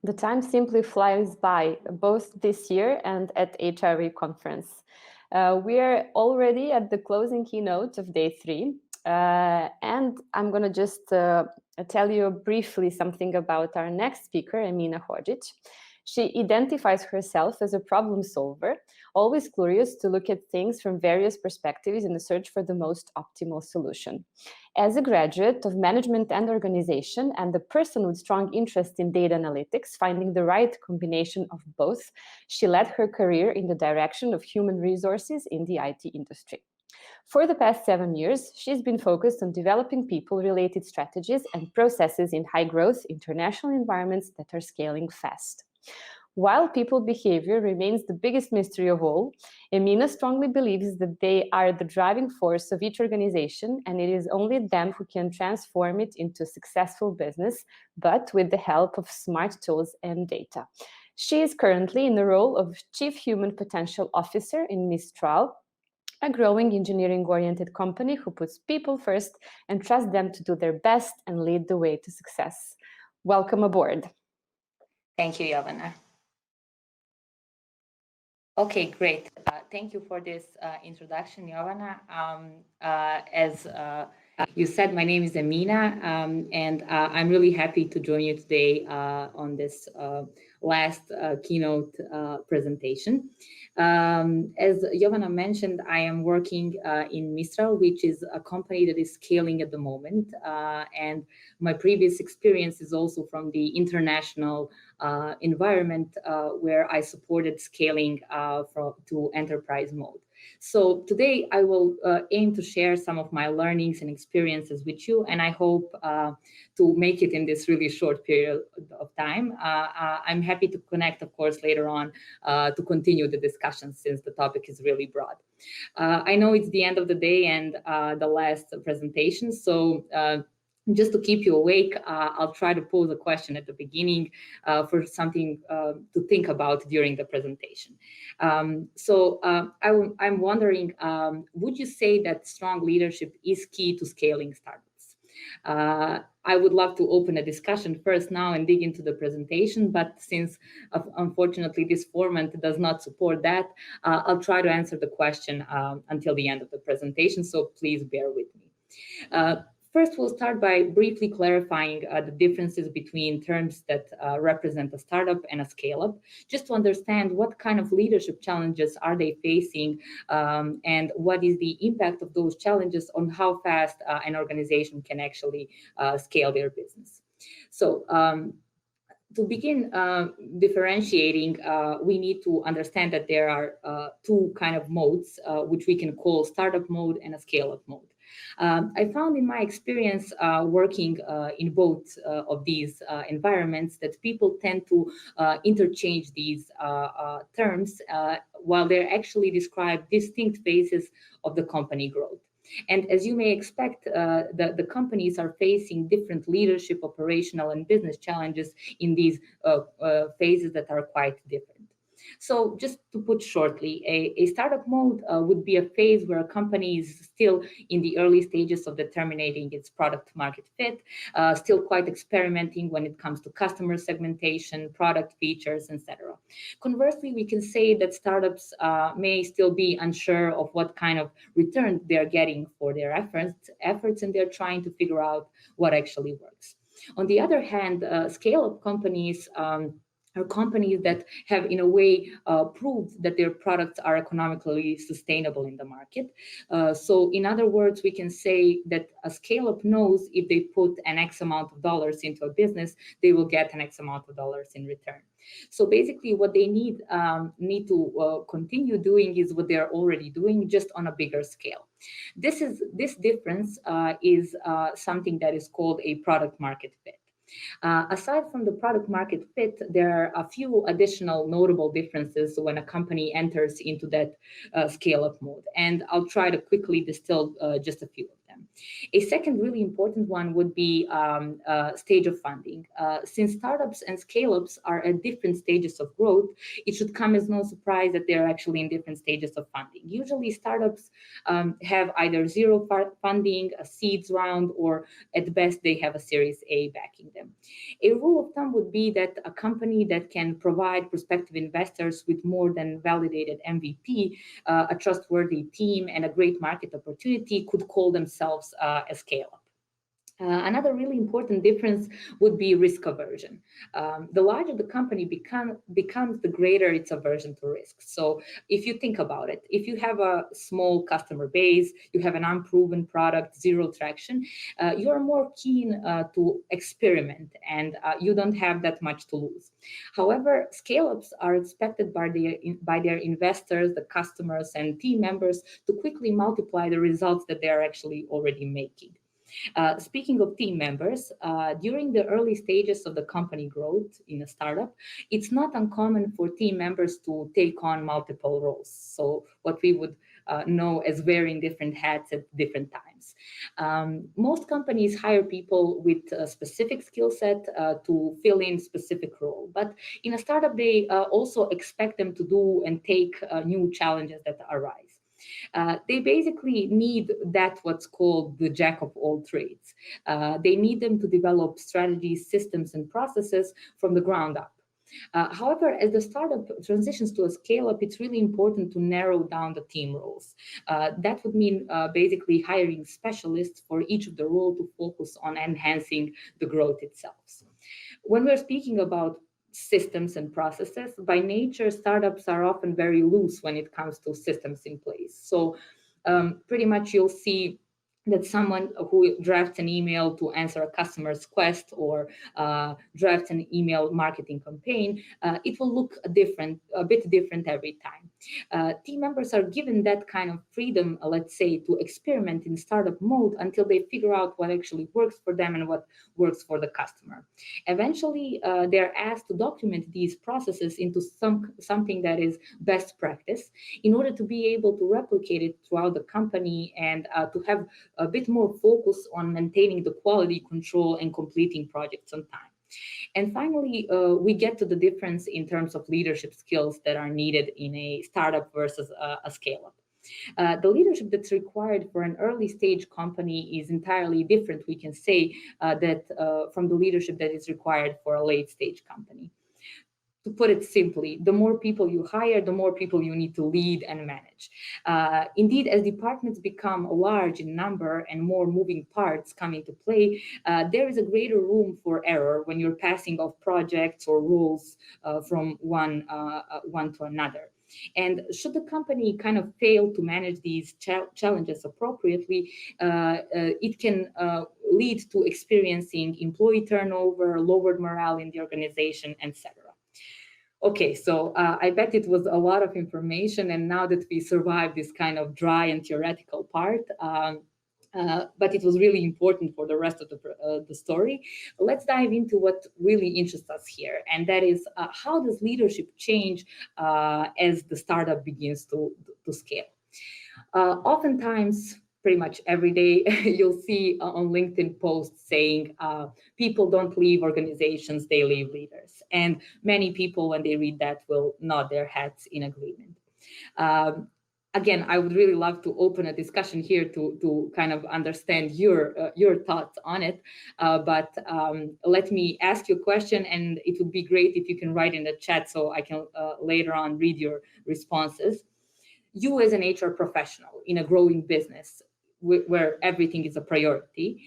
The time simply flies by, both this year and at HRE conference. We're already at the closing keynote of day 3, and I'm going to just tell you briefly something about our next speaker, Emina Hodzic. She identifies herself as a problem solver, always curious to look at things from various perspectives in the search for the most optimal solution. As a graduate of management and organization and a person with strong interest in data analytics, finding the right combination of both, she led her career in the direction of human resources in the IT industry. For the past 7 years, she's been focused on developing people-related strategies and processes in high-growth international environments that are scaling fast. While people behavior remains the biggest mystery of all, Emina strongly believes that they are the driving force of each organization, and it is only them who can transform it into a successful business, but with the help of smart tools and data. She is currently in the role of Chief Human Potential Officer in Mistral, a growing engineering-oriented company who puts people first and trusts them to do their best and lead the way to success. Welcome aboard. Thank you, Jovana. Okay, great. Thank you for this introduction, Jovana. As you said, my name is Emina, and I'm really happy to join you today on this last keynote presentation. As Jovana mentioned, I am working in Mistral, which is a company that is scaling at the moment. And my previous experience is also from the international environment where I supported scaling to enterprise mode. So today I will aim to share some of my learnings and experiences with you, and I hope to make it in this really short period of time. I'm happy to connect, of course, later on to continue the discussion since the topic is really broad. I know it's the end of the day and the last presentation, so just to keep you awake, I'll try to pose a question at the beginning for something to think about during the presentation. I'm wondering, would you say that strong leadership is key to scaling startups? I would love to open a discussion first now and dig into the presentation, but since unfortunately this format does not support that, I'll try to answer the question until the end of the presentation, so please bear with me. First, we'll start by briefly clarifying the differences between terms that represent a startup and a scale-up, just to understand what kind of leadership challenges are they facing and what is the impact of those challenges on how fast an organization can actually scale their business. So, to begin differentiating, we need to understand that there are two kind of modes, which we can call startup mode and a scale-up mode. I found in my experience working in both of these environments that people tend to interchange these terms while they're actually describe distinct phases of the company growth. And as you may expect, the companies are facing different leadership, operational, and business challenges in these phases that are quite different. So just to put shortly, a startup mode would be a phase where a company is still in the early stages of determining its product market fit, still quite experimenting when it comes to customer segmentation, product features, etc. Conversely, we can say that startups may still be unsure of what kind of return they're getting for their efforts, and they're trying to figure out what actually works. On the other hand, scale-up companies are companies that have, in a way, proved that their products are economically sustainable in the market. So in other words, we can say that a scale-up knows if they put an X amount of dollars into a business, they will get an X amount of dollars in return. So basically what they need to continue doing is what they're already doing, just on a bigger scale. This difference is something that is called a product market fit. Aside from the product market fit, there are a few additional notable differences when a company enters into that scale-up mode. And I'll try to quickly distill just a few of them. them. A second really important one would be stage of funding. Since startups and scale-ups are at different stages of growth, it should come as no surprise that they're actually in different stages of funding. Usually startups have either zero funding, a seeds round, or at best they have a Series A backing them. A rule of thumb would be that a company that can provide prospective investors with more than validated MVP, a trustworthy team, and a great market opportunity could call themselves a scale-up. Another really important difference would be risk aversion. The larger the company becomes, the greater its aversion to risk. So if you think about it, if you have a small customer base, you have an unproven product, zero traction, you are more keen to experiment, and you don't have that much to lose. However, scale-ups are expected by their investors, the customers, and team members to quickly multiply the results that they are actually already making. Speaking of team members, during the early stages of the company growth in a startup, it's not uncommon for team members to take on multiple roles. So what we would know as wearing different hats at different times. Most companies hire people with a specific skill set to fill in specific role. But in a startup, they also expect them to do and take new challenges that arise. They basically need what's called the jack of all trades. They need them to develop strategies, systems, and processes from the ground up. However, as the startup transitions to a scale-up, it's really important to narrow down the team roles. That would mean basically hiring specialists for each of the roles to focus on enhancing the growth itself. When we're speaking about systems and processes, by nature, startups are often very loose when it comes to systems in place. So pretty much you'll see that someone who drafts an email to answer a customer's quest or drafts an email marketing campaign, it will look a bit different every time. Team members are given that kind of freedom, let's say, to experiment in startup mode until they figure out what actually works for them and what works for the customer. Eventually, they're asked to document these processes into something that is best practice in order to be able to replicate it throughout the company and to have a bit more focus on maintaining the quality control and completing projects on time. And finally, we get to the difference in terms of leadership skills that are needed in a startup versus a scale-up. The leadership that's required for an early stage company is entirely different, we can say, from the leadership that is required for a late stage company. To put it simply, the more people you hire, the more people you need to lead and manage. Indeed, as departments become large in number and more moving parts come into play, there is a greater room for error when you're passing off projects or roles from one to another. And should the company kind of fail to manage these challenges appropriately, it can lead to experiencing employee turnover, lowered morale in the organization, etc. Okay, so I bet it was a lot of information, and now that we survived this kind of dry and theoretical part, but it was really important for the rest of the story. Let's dive into what really interests us here, and that is how does leadership change as the startup begins to scale? Oftentimes, pretty much every day, you'll see on LinkedIn posts saying, people don't leave organizations, they leave leaders. And many people, when they read that, will nod their heads in agreement. Again, I would really love to open a discussion here to kind of understand your thoughts on it. But let me ask you a question, and it would be great if you can write in the chat so I can later on read your responses. You as an HR professional in a growing business where everything is a priority,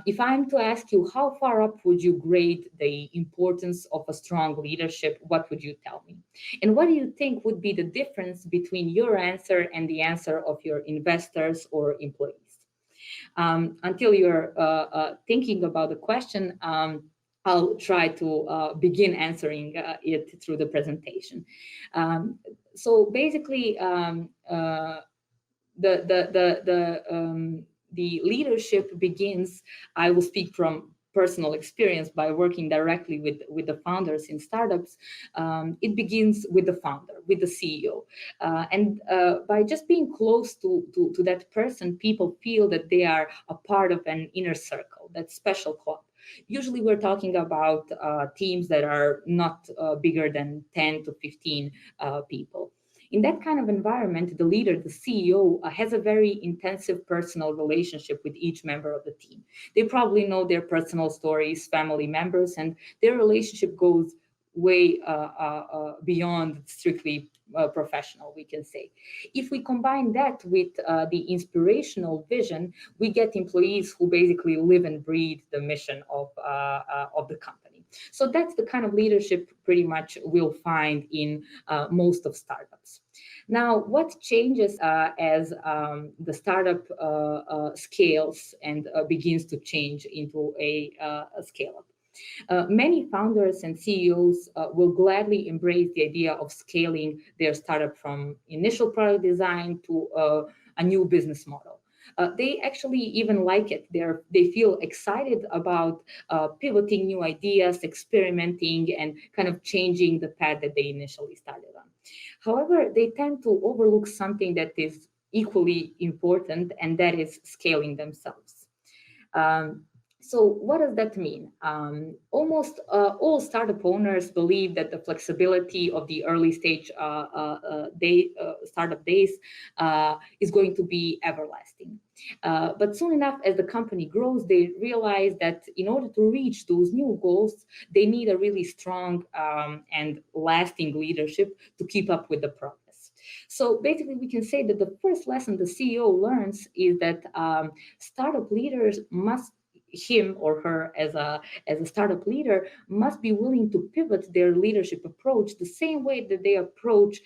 if I'm to ask you how far up would you grade the importance of a strong leadership, what would you tell me? And what do you think would be the difference between your answer and the answer of your investors or employees? Until you're thinking about the question, I'll try to begin answering it through the presentation. So basically, the leadership begins, I will speak from personal experience by working directly with the founders in startups, it begins with the founder, with the CEO. And by just being close to that person, people feel that they are a part of an inner circle, that special club. Usually we're talking about teams that are not bigger than 10 to 15 people. In that kind of environment, the leader, the CEO, has a very intensive personal relationship with each member of the team. They probably know their personal stories, family members, and their relationship goes way beyond strictly professional, we can say. If we combine that with the inspirational vision, we get employees who basically live and breathe the mission of the company. So that's the kind of leadership pretty much we'll find in most of startups. Now, what changes as the startup scales and begins to change into a scale-up? Many founders and CEOs will gladly embrace the idea of scaling their startup from initial product design to a new business model. They actually even like it. They feel excited about pivoting new ideas, experimenting, and kind of changing the path that they initially started on. However, they tend to overlook something that is equally important, and that is scaling themselves. So what does that mean? Almost all startup owners believe that the flexibility of the early stage startup days is going to be everlasting. But soon enough, as the company grows, they realize that in order to reach those new goals, they need a really strong and lasting leadership to keep up with the progress. So basically, we can say that the first lesson the CEO learns is that startup leaders must, him or her as a startup leader, must be willing to pivot their leadership approach the same way that they approach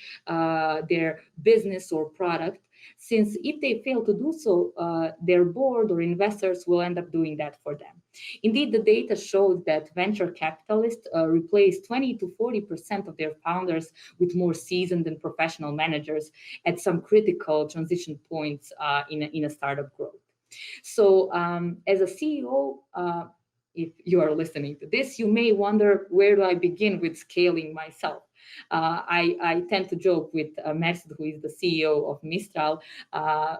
their business or product, since if they fail to do so, their board or investors will end up doing that for them. Indeed, the data shows that venture capitalists replace 20 to 40% of their founders with more seasoned and professional managers at some critical transition points in a startup growth. So as a CEO, if you are listening to this, you may wonder, where do I begin with scaling myself? I tend to joke with Mesut, who is the CEO of Mistral,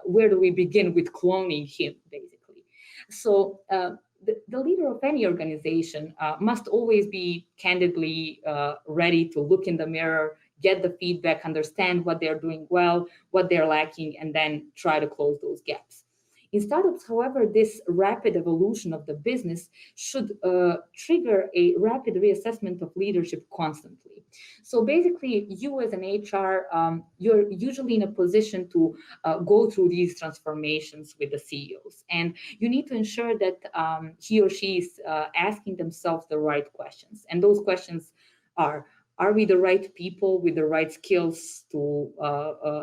where do we begin with cloning him, basically? So the leader of any organization must always be candidly ready to look in the mirror, get the feedback, understand what they're doing well, what they're lacking, and then try to close those gaps. In startups, however, this rapid evolution of the business should trigger a rapid reassessment of leadership constantly. So basically, you as an HR, you're usually in a position to go through these transformations with the CEOs. And you need to ensure that he or she is asking themselves the right questions. And those questions are we the right people with the right skills to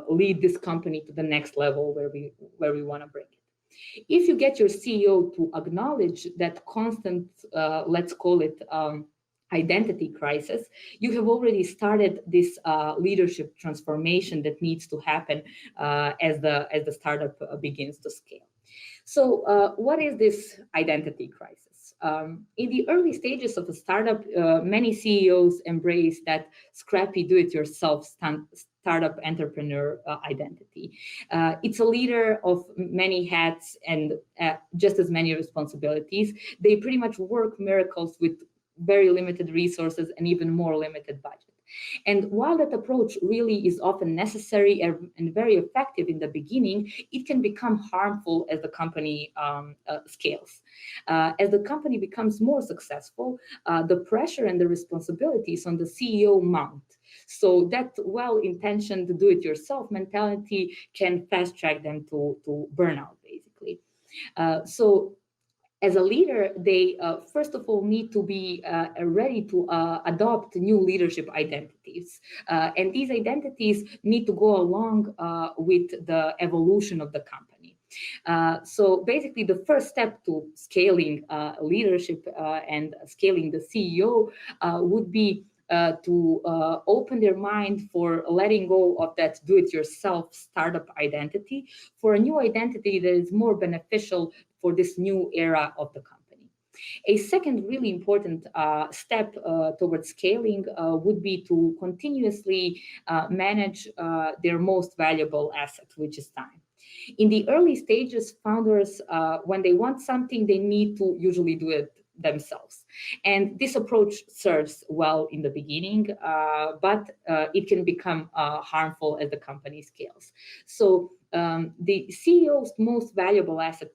lead this company to the next level where we want to bring it? If you get your CEO to acknowledge that constant, let's call it identity crisis, you have already started this leadership transformation that needs to happen as the startup begins to scale. So what is this identity crisis? In the early stages of a startup, many CEOs embrace that scrappy do-it-yourself startup entrepreneur identity. It's a leader of many hats and just as many responsibilities. They pretty much work miracles with very limited resources and even more limited budget. And while that approach really is often necessary and very effective in the beginning, it can become harmful as the company scales. As the company becomes more successful, the pressure and the responsibilities on the CEO mount. So that well-intentioned do-it-yourself mentality can fast-track them to burnout, basically. So as a leader, they first of all need to be ready to adopt new leadership identities. And these identities need to go along with the evolution of the company. So basically, the first step to scaling leadership and scaling the CEO would be to open their mind for letting go of that do-it-yourself startup identity for a new identity that is more beneficial for this new era of the company. A second really important step towards scaling would be to continuously manage their most valuable asset, which is time. In the early stages, founders, when they want something, they need to usually do it themselves. And this approach serves well in the beginning, but it can become harmful as the company scales. So the CEO's most valuable asset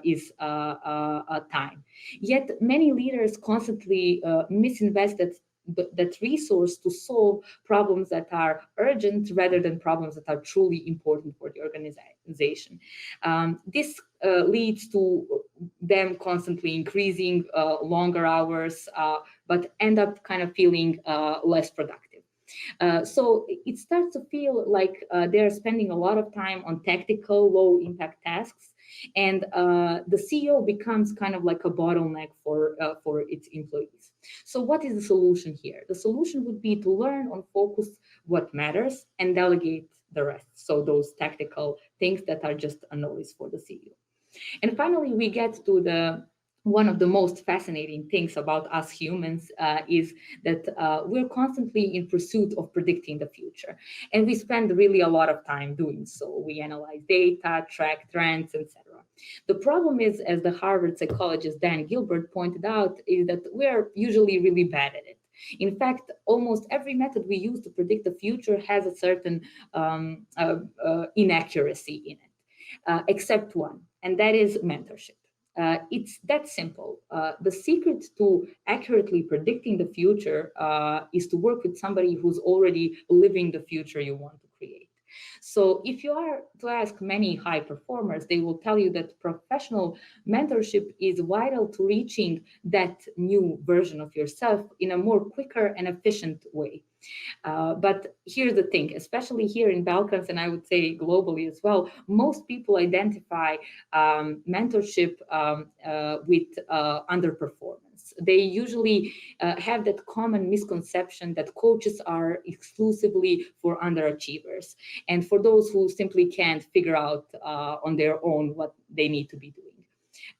is time. Yet many leaders constantly misinvest that resource to solve problems that are urgent rather than problems that are truly important for the organization. This leads to them constantly increasing longer hours, but end up kind of feeling less productive. So it starts to feel like they're spending a lot of time on tactical, low impact tasks, and the CEO becomes kind of like a bottleneck for its employees. So what is the solution here? The solution would be to learn on focus what matters and delegate the rest. So those tactical things that are just a noise for the CEO. And finally, we get to the one of the most fascinating things about us humans is that we're constantly in pursuit of predicting the future. And we spend really a lot of time doing so. We analyze data, track trends, etc. The problem is, as the Harvard psychologist Dan Gilbert pointed out, is that we're usually really bad at it. In fact, almost every method we use to predict the future has a certain inaccuracy in it, except one, and that is mentorship. It's that simple. The secret to accurately predicting the future is to work with somebody who's already living the future you want to create. So if you are to ask many high performers, they will tell you that professional mentorship is vital to reaching that new version of yourself in a more quicker and efficient way. But here's the thing, especially here in Balkans, and I would say globally as well, most people identify mentorship with underperformance. They usually have that common misconception that coaches are exclusively for underachievers and for those who simply can't figure out on their own what they need to be doing.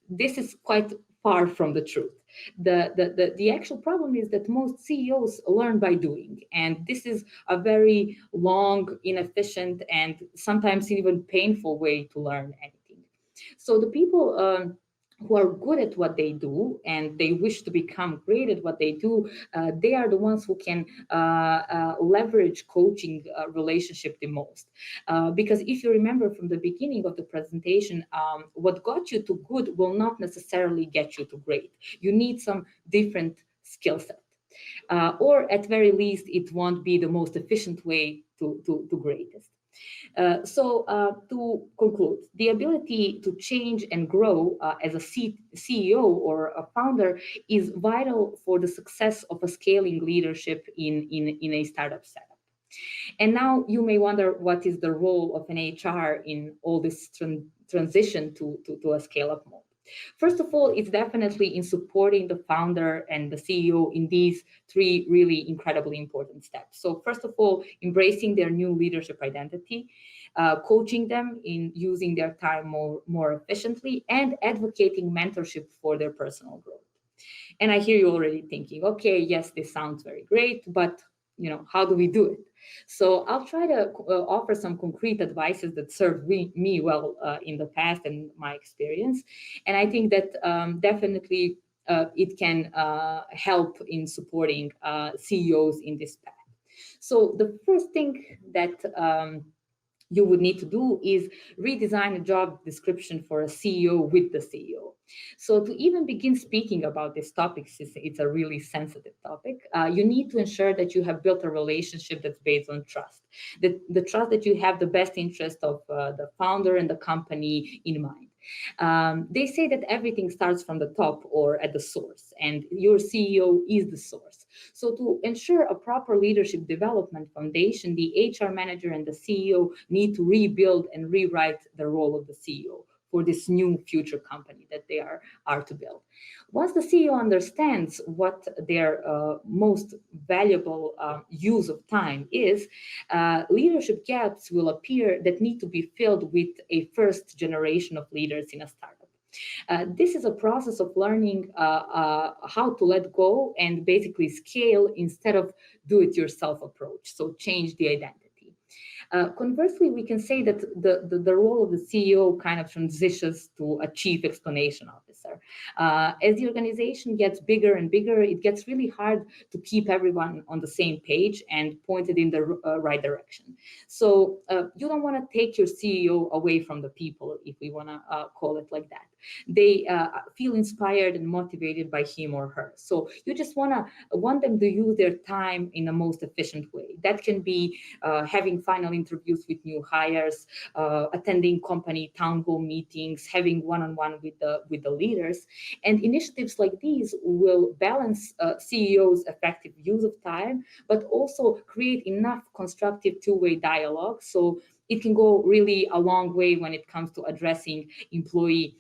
This is quite far from the truth. The actual problem is that most CEOs learn by doing, and this is a very long, inefficient, and sometimes even painful way to learn anything. So the people who are good at what they do and they wish to become great at what they do, they are the ones who can leverage coaching relationship the most. Because if you remember from the beginning of the presentation, what got you to good will not necessarily get you to great. You need some different skill set. Or at very least, it won't be the most efficient way to greatest. To conclude, the ability to change and grow as a CEO or a founder is vital for the success of a scaling leadership in a startup setup. And now you may wonder, what is the role of an HR in all this transition to a scale-up mode? First of all, it's definitely in supporting the founder and the CEO in these three really incredibly important steps. So first of all, embracing their new leadership identity, coaching them in using their time more efficiently, and advocating mentorship for their personal growth. And I hear you already thinking, okay, yes, this sounds very great, but how do we do it? So I'll try to offer some concrete advices that served me well in the past and my experience. And I think that definitely it can help in supporting CEOs in this path. So the first thing that you would need to do is redesign a job description for a CEO with the CEO. So to even begin speaking about this topic, since it's a really sensitive topic, you need to ensure that you have built a relationship that's based on trust. The trust that you have the best interest of the founder and the company in mind. They say that everything starts from the top or at the source, and your CEO is the source. So to ensure a proper leadership development foundation, the HR manager and the CEO need to rebuild and rewrite the role of the CEO for this new future company that they are to build. Once the CEO understands what their most valuable use of time is, leadership gaps will appear that need to be filled with a first generation of leaders in a startup. This is a process of learning how to let go and basically scale instead of do-it-yourself approach. So change the identity. Conversely, we can say that the role of the CEO kind of transitions to a chief explanation officer. As the organization gets bigger and bigger, it gets really hard to keep everyone on the same page and pointed in the right direction. So you don't want to take your CEO away from the people, if we want to call it like that. They feel inspired and motivated by him or her. So you just want them to use their time in the most efficient way. That can be having final interviews with new hires, attending company town hall meetings, having one-on-one with the leaders. And initiatives like these will balance CEOs' effective use of time, but also create enough constructive two-way dialogue. So it can go really a long way when it comes to addressing employee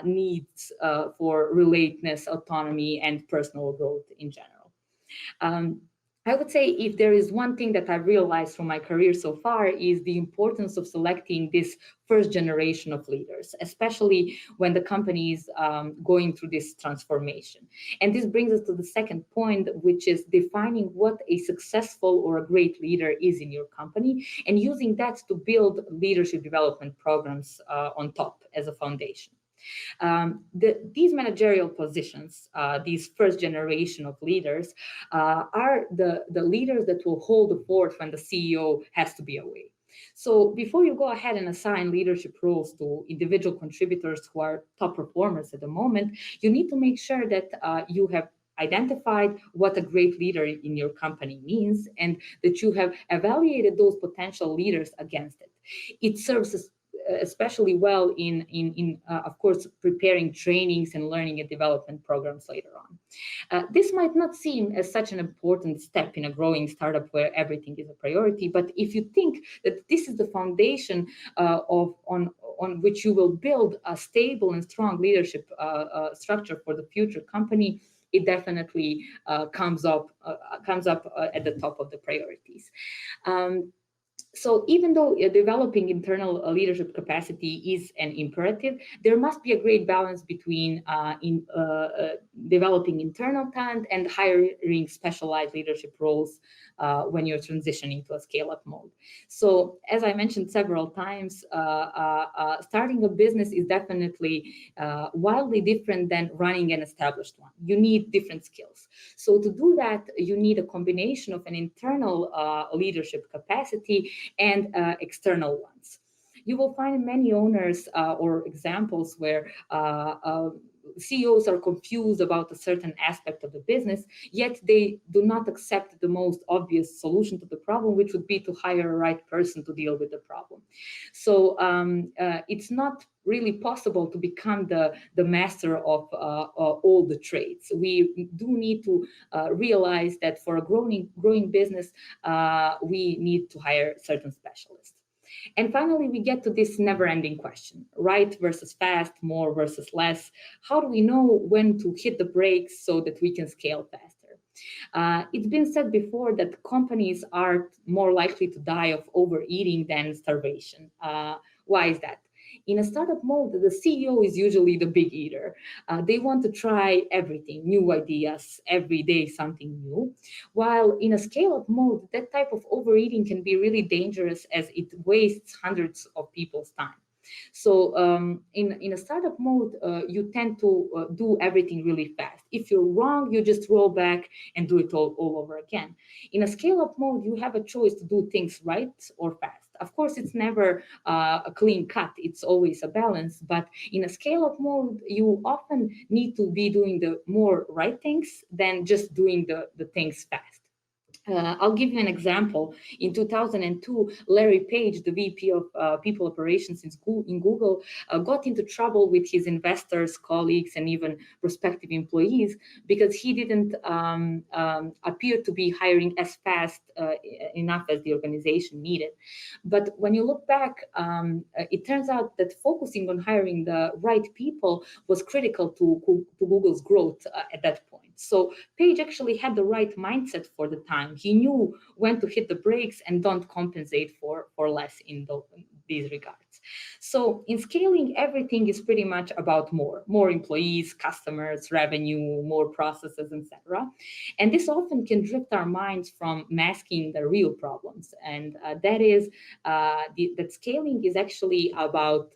needs for relatedness, autonomy, and personal growth in general. I would say if there is one thing that I've realized from my career so far is the importance of selecting this first generation of leaders, especially when the company is going through this transformation. And this brings us to the second point, which is defining what a successful or a great leader is in your company and using that to build leadership development programs on top as a foundation. These managerial positions, these first generation of leaders, are the leaders that will hold the fort when the CEO has to be away. So before you go ahead and assign leadership roles to individual contributors who are top performers at the moment, you need to make sure that you have identified what a great leader in your company means and that you have evaluated those potential leaders against it. It serves especially well in of course, preparing trainings and learning and development programs later on. This might not seem as such an important step in a growing startup where everything is a priority, but if you think that this is the foundation on which you will build a stable and strong leadership structure for the future company, it definitely comes up at the top of the priorities. So even though developing internal leadership capacity is an imperative, there must be a great balance between developing internal talent and hiring specialized leadership roles when you're transitioning to a scale-up mode. So as I mentioned several times, starting a business is definitely wildly different than running an established one. You need different skills. So to do that, you need a combination of an internal leadership capacity and external ones. You will find many owners or examples where CEOs are confused about a certain aspect of the business, yet they do not accept the most obvious solution to the problem, which would be to hire a right person to deal with the problem. So it's not really possible to become the master of all the trades. We do need to realize that for a growing business, we need to hire certain specialists. And finally, we get to this never-ending question: right versus fast, more versus less. How do we know when to hit the brakes so that we can scale faster? It's been said before that companies are more likely to die of overeating than starvation. Why is that? In a startup mode, the CEO is usually the big eater. They want to try everything, new ideas, every day something new. While in a scale-up mode, that type of overeating can be really dangerous as it wastes hundreds of people's time. So in a startup mode, you tend to do everything really fast. If you're wrong, you just roll back and do it all over again. In a scale-up mode, you have a choice to do things right or fast. Of course, it's never a clean cut. It's always a balance. But in a scale-up mode, you often need to be doing the more right things than just doing the things fast. I'll give you an example. In 2002, Larry Page, the VP of People Operations in Google, got into trouble with his investors, colleagues, and even prospective employees because he didn't appear to be hiring as fast enough as the organization needed. But when you look back, it turns out that focusing on hiring the right people was critical to Google's growth at that point. So Page actually had the right mindset for the time. He knew when to hit the brakes and don't compensate for less in these regards. So in scaling, everything is pretty much about more employees, customers, revenue, more processes, etc. And this often can drift our minds from masking the real problems. And that is that scaling is actually about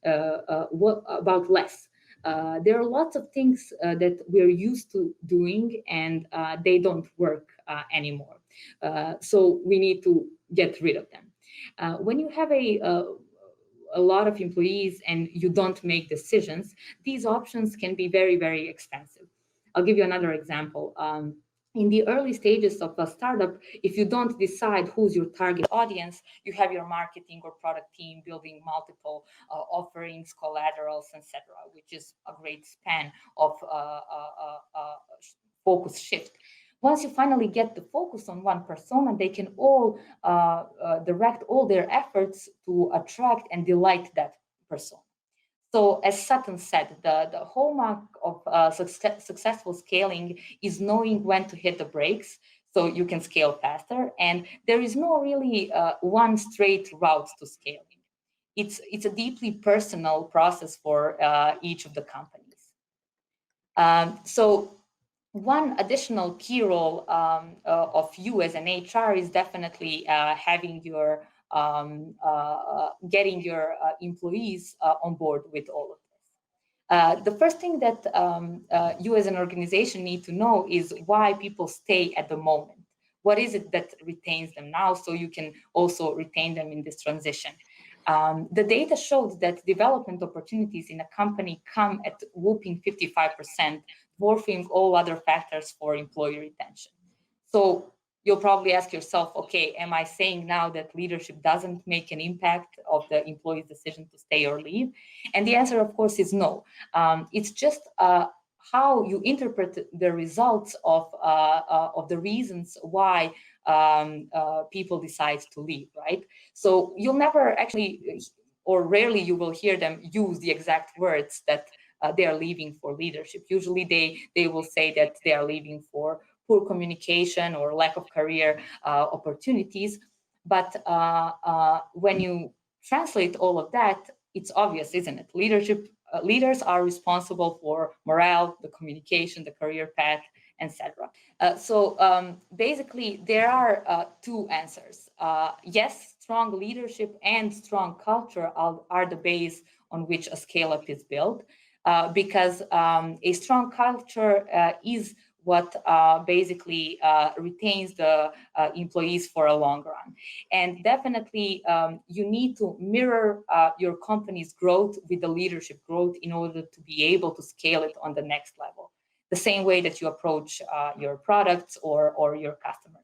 about less. There are lots of things that we're used to doing, and they don't work anymore. So we need to get rid of them. When you have a lot of employees and you don't make decisions, these options can be very, very expensive. I'll give you another example. In the early stages of a startup, if you don't decide who's your target audience, you have your marketing or product team building multiple offerings, collaterals, etc., which is a great span of focus shift. Once you finally get the focus on one persona, they can all direct all their efforts to attract and delight that persona. So as Sutton said, the hallmark of successful scaling is knowing when to hit the brakes so you can scale faster. And there is no really one straight route to scaling. It's a deeply personal process for each of the companies. So one additional key role of you as an HR is definitely having your getting your employees on board with all of this. The first thing that you as an organization need to know is why people stay at the moment. What is it that retains them now, so you can also retain them in this transition? The data shows that development opportunities in a company come at whopping 55%, dwarfing all other factors for employee retention. So you'll probably ask yourself, okay, am I saying now that leadership doesn't make an impact of the employee's decision to stay or leave? And the answer, of course, is no. It's just how you interpret the results of the reasons why people decide to leave, right? So you'll never actually, or rarely you will hear them use the exact words that they are leaving for leadership. Usually they will say that they are leaving for poor communication or lack of career opportunities. But when you translate all of that, it's obvious, isn't it? Leaders are responsible for morale, the communication, the career path, etc. So basically, there are two answers. Yes, strong leadership and strong culture are the base on which a scale-up is built, because a strong culture is what basically retains the employees for a long run. And definitely you need to mirror your company's growth with the leadership growth in order to be able to scale it on the next level, the same way that you approach your products or your customers.